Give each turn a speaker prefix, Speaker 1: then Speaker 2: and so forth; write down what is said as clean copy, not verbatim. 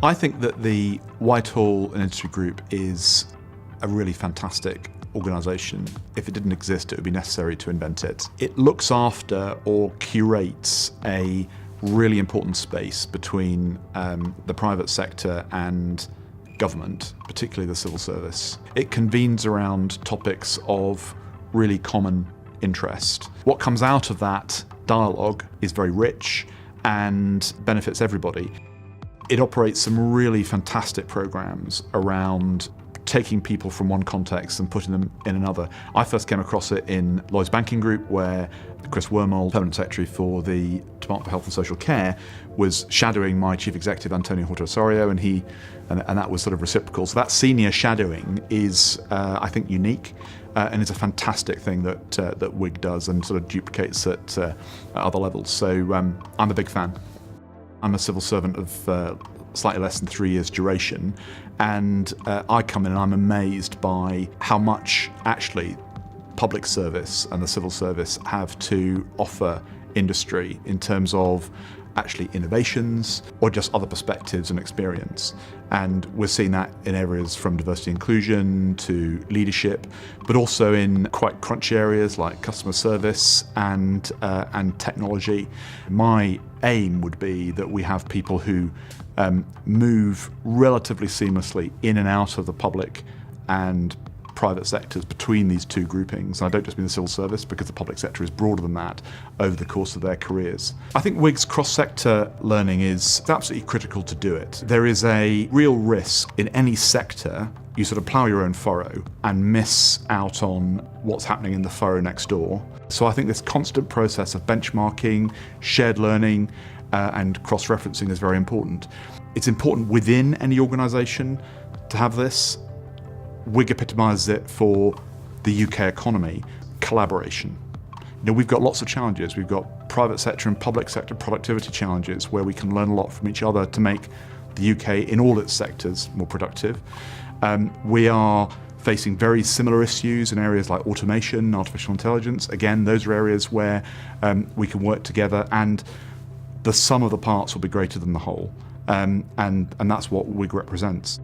Speaker 1: I think that the Whitehall Industry Group is a really fantastic organisation. If it didn't exist, it would be necessary to invent it. It looks after or curates a really important space between the private sector and government, particularly the civil service. It convenes around topics of really common interest. What comes out of that dialogue is very rich and benefits everybody. It operates some really fantastic programs around taking people from one context and putting them in another. I first came across it in Lloyds Banking Group, where Chris Wormald, Permanent Secretary for the Department for Health and Social Care, was shadowing my Chief Executive, Antonio Horta-Osorio, and that was sort of reciprocal. So that senior shadowing is, I think, unique, and it's a fantastic thing that WIG does and sort of duplicates at other levels. So I'm a big fan. I'm a civil servant of slightly less than 3 years duration, and I come in and I'm amazed by how much actually public service and the civil service have to offer industry in terms of actually innovations or just other perspectives and experience. And we're seeing that in areas from diversity inclusion to leadership, but also in quite crunchy areas like customer service and technology. My aim would be that we have people who move relatively seamlessly in and out of the public and private sectors between these two groupings. And I don't just mean the civil service, because the public sector is broader than that over the course of their careers. I think WIG's cross-sector learning is absolutely critical to do it. There is a real risk in any sector you sort of plough your own furrow and miss out on what's happening in the furrow next door. So I think this constant process of benchmarking, shared learning, and cross-referencing is very important. It's important within any organisation to have this. WIG epitomises it for the UK economy: collaboration. We've got lots of challenges. We've got private sector and public sector productivity challenges where we can learn a lot from each other to make the UK in all its sectors more productive. We are facing very similar issues in areas like automation, artificial intelligence. Again, those are areas where we can work together, and the sum of the parts will be greater than the whole. And that's what WIG represents.